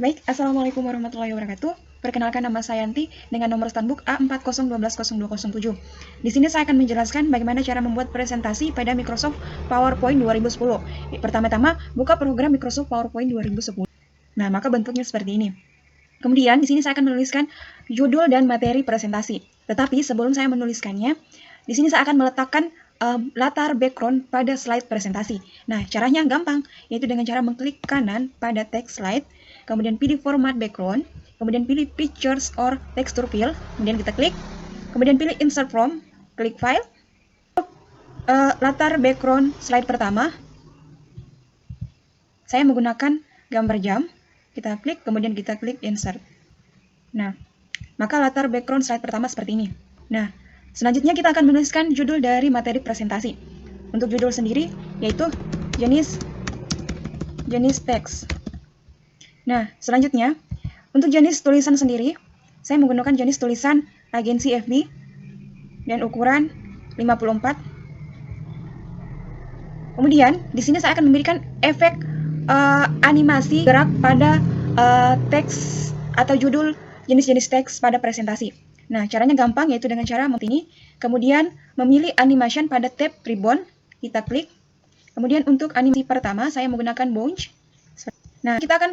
Baik, Assalamualaikum warahmatullahi wabarakatuh. Perkenalkan, nama saya Yanti dengan nomor standbook A40120207. Di sini saya akan menjelaskan bagaimana cara membuat presentasi pada Microsoft PowerPoint 2010. Pertama-tama, buka program Microsoft PowerPoint 2010. Nah, maka bentuknya seperti ini. Kemudian di sini saya akan menuliskan judul dan materi presentasi. Tetapi sebelum saya menuliskannya, di sini saya akan meletakkan latar background pada slide presentasi. Nah, caranya gampang, yaitu dengan cara mengklik kanan pada text slide, kemudian pilih format background, kemudian pilih pictures or texture fill, kemudian kita klik, kemudian pilih insert from, klik file. Latar background slide pertama, saya menggunakan gambar jam, kita klik, kemudian kita klik insert. Nah, maka latar background slide pertama seperti ini. Nah, selanjutnya kita akan menuliskan judul dari materi presentasi. Untuk judul sendiri, yaitu jenis teks. Nah, selanjutnya, untuk jenis tulisan sendiri, saya menggunakan jenis tulisan agensi FB dan ukuran 54. Kemudian, di sini saya akan memberikan efek animasi gerak pada teks atau judul jenis-jenis teks pada presentasi. Nah, caranya gampang, yaitu dengan cara ini. Kemudian, memilih animation pada tab ribbon, kita klik. Kemudian, untuk animasi pertama, saya menggunakan bounce. Nah, kita akan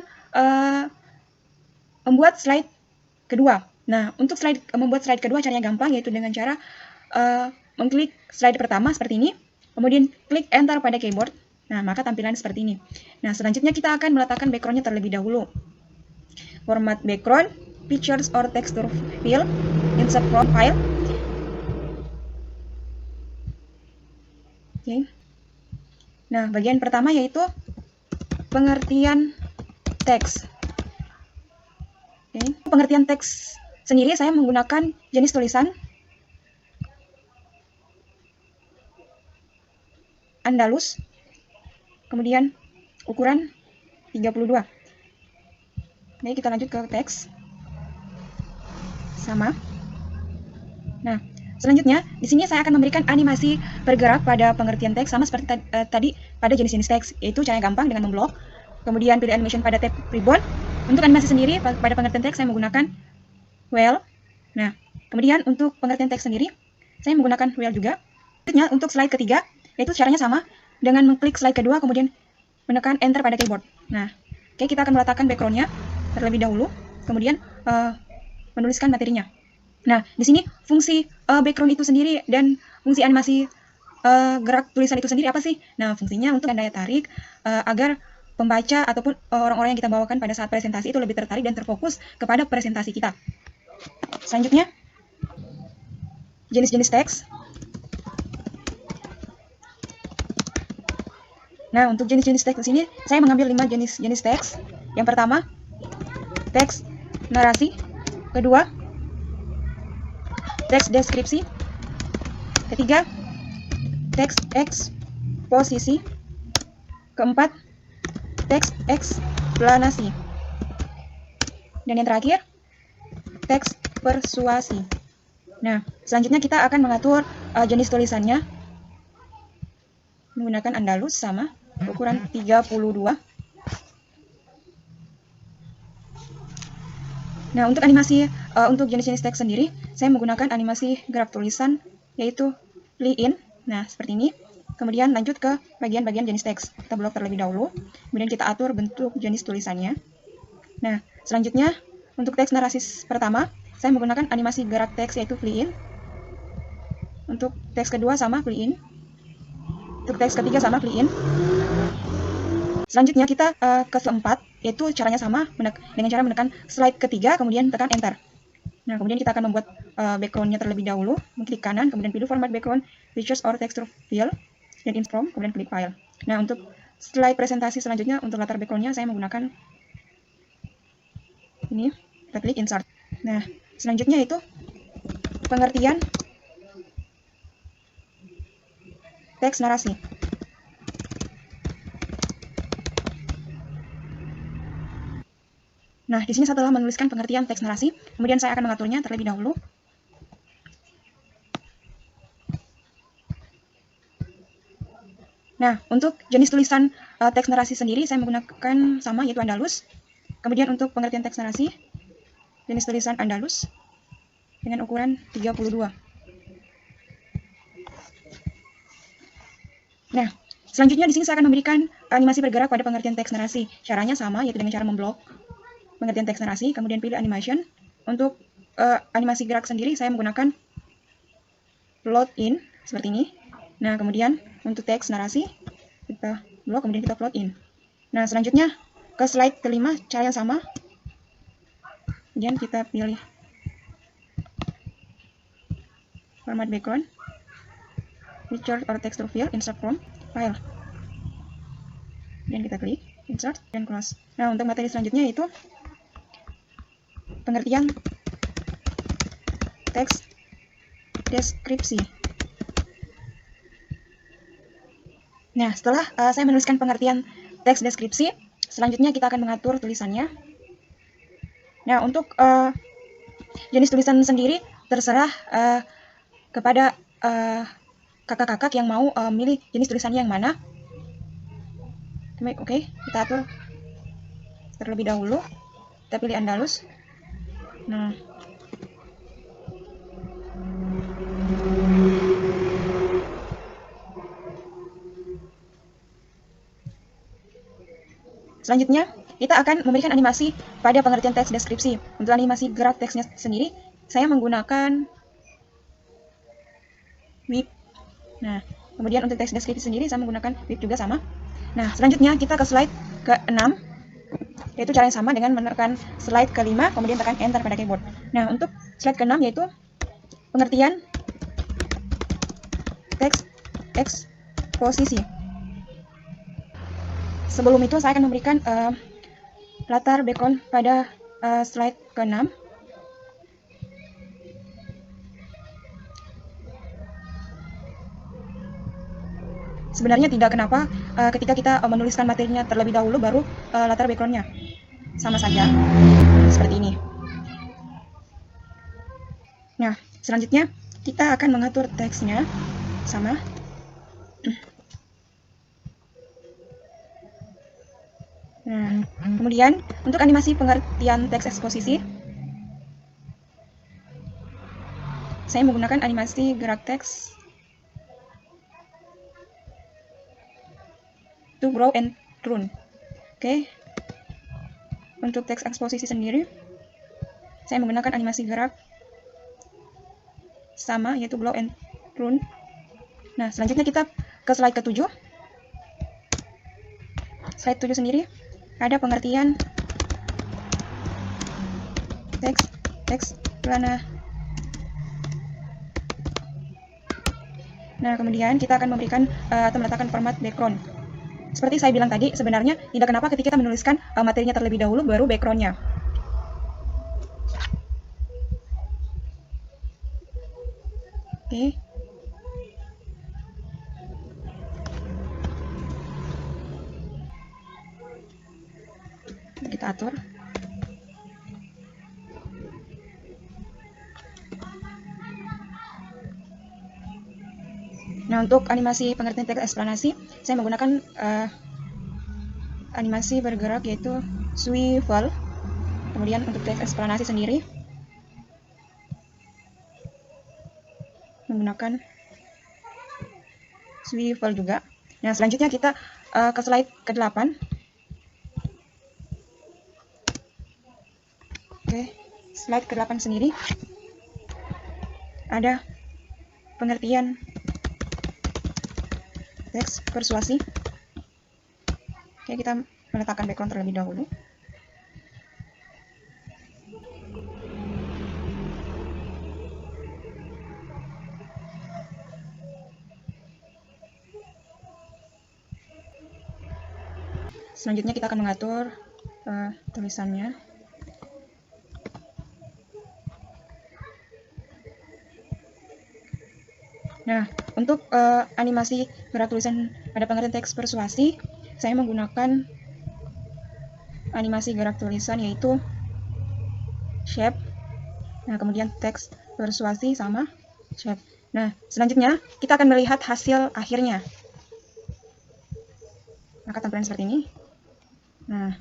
membuat slide kedua. Nah, untuk membuat slide kedua caranya gampang, yaitu dengan cara mengklik slide pertama seperti ini, kemudian klik enter pada keyboard. Nah, maka tampilan seperti ini. Nah, selanjutnya kita akan meletakkan background-nya terlebih dahulu. Format background, pictures or texture fill, insert from file. Oke. Nah, bagian pertama yaitu pengertian teks. Oke. Pengertian teks sendiri saya menggunakan jenis tulisan Andalus, kemudian ukuran 32. Oke, kita lanjut ke teks. Sama. Nah, selanjutnya di sini saya akan memberikan animasi bergerak pada pengertian teks sama seperti tadi pada jenis-jenis teks, yaitu caranya gampang dengan memblok. Kemudian pilih animation pada tab ribbon. Untuk animasi sendiri pada pengertian teks saya menggunakan well. Nah, kemudian untuk pengertian teks sendiri saya menggunakan well juga. Selanjutnya untuk slide ketiga, yaitu caranya sama dengan mengklik slide kedua kemudian menekan enter pada keyboard. Nah, oke, kita akan meletakkan background-nya terlebih dahulu, kemudian menuliskan materinya. Nah, di sini fungsi background itu sendiri dan fungsi animasi gerak tulisan itu sendiri apa sih? Nah, fungsinya untuk daya tarik agar pembaca ataupun orang-orang yang kita bawakan pada saat presentasi itu lebih tertarik dan terfokus kepada presentasi kita. Selanjutnya, jenis-jenis teks. Nah, untuk jenis-jenis teks di sini saya mengambil 5 jenis teks. Yang pertama, teks narasi. Kedua, teks deskripsi. Ketiga, teks eksposisi. Keempat, teks eksplanasi. Dan yang terakhir, teks persuasi. Nah, selanjutnya kita akan mengatur jenis tulisannya menggunakan Andalus sama ukuran 32. Nah, untuk animasi untuk jenis-jenis teks sendiri, saya menggunakan animasi gerak tulisan yaitu play in. Nah, seperti ini. Kemudian lanjut ke bagian-bagian jenis teks. Kita blok terlebih dahulu, kemudian kita atur bentuk jenis tulisannya. Nah, selanjutnya untuk teks narasi pertama, saya menggunakan animasi gerak teks yaitu play in. Untuk teks kedua sama play in. Untuk teks ketiga sama play in. Selanjutnya kita ke keempat, yaitu caranya sama dengan cara menekan slide ketiga, kemudian tekan enter. Nah, kemudian kita akan membuat background-nya terlebih dahulu, mengklik kanan, kemudian pilih format background, pictures or texture fill, dan insert from, kemudian klik file. Nah, untuk slide presentasi selanjutnya, untuk latar background-nya saya menggunakan ini, kita klik insert. Nah, selanjutnya itu pengertian teks narasi. Nah, di sini setelah menuliskan pengertian teks narasi, kemudian saya akan mengaturnya terlebih dahulu. Nah, untuk jenis tulisan teks narasi sendiri, saya menggunakan sama, yaitu Andalus. Kemudian untuk pengertian teks narasi, jenis tulisan Andalus dengan ukuran 32. Nah, selanjutnya di sini saya akan memberikan animasi bergerak pada pengertian teks narasi. Caranya sama, yaitu dengan cara memblok pengertian teks narasi, kemudian pilih animation. Untuk animasi gerak sendiri saya menggunakan load in seperti ini. Nah, kemudian untuk teks narasi kita blok, kemudian kita plot in. Nah, selanjutnya ke slide kelima, cara yang sama. Kemudian kita pilih format background, picture or texture fill, insert from file. Kemudian kita klik insert dan close. Nah, untuk materi selanjutnya yaitu pengertian teks deskripsi. Nah, setelah saya menuliskan pengertian teks deskripsi, selanjutnya kita akan mengatur tulisannya. Nah, untuk jenis tulisan sendiri terserah kepada kakak-kakak yang mau milih jenis tulisannya yang mana. Oke, kita atur terlebih dahulu. Kita pilih Andalus. Nah, selanjutnya kita akan memberikan animasi pada pengertian teks deskripsi. Untuk animasi gerak teksnya sendiri, saya menggunakan whip. Nah, kemudian untuk teks deskripsi sendiri saya menggunakan whip juga sama. Nah, selanjutnya kita ke slide ke-6, yaitu cara yang sama dengan menekan slide ke-5, kemudian tekan enter pada keyboard. Nah, untuk slide ke-6 yaitu pengertian teks eksposisi. Sebelum itu saya akan memberikan latar background pada slide ke-6. Sebenarnya tidak kenapa ketika kita menuliskan materinya terlebih dahulu baru latar backgroundnya. Sama saja, seperti ini. Nah, selanjutnya kita akan mengatur teksnya sama. Nah, kemudian untuk animasi pengertian teks eksposisi, saya menggunakan animasi gerak teks to grow and run. Oke. Untuk teks eksposisi sendiri, saya menggunakan animasi gerak sama, yaitu grow and run. Nah, selanjutnya kita ke slide ke-7. Slide 7 sendiri ada pengertian teks pelana. Nah, kemudian kita akan memberikan atau meletakkan format background. Seperti saya bilang tadi, sebenarnya tidak kenapa ketika kita menuliskan materinya terlebih dahulu baru backgroundnya. Oke. Kita atur. Nah, untuk animasi pengertian teks eksplanasi, saya menggunakan animasi bergerak yaitu swivel. Kemudian untuk teks eksplanasi sendiri menggunakan swivel juga. Nah, selanjutnya kita ke slide ke-8. Oke, slide ke-8 sendiri ada pengertian teks persuasi. Oke, kita meletakkan background terlebih dahulu. Selanjutnya kita akan mengatur tulisannya. Nah, untuk animasi gerak tulisan pada pengertian teks persuasi, saya menggunakan animasi gerak tulisan yaitu shape. Nah, kemudian teks persuasi sama shape. Nah, selanjutnya kita akan melihat hasil akhirnya. Maka tampilan seperti ini. Nah,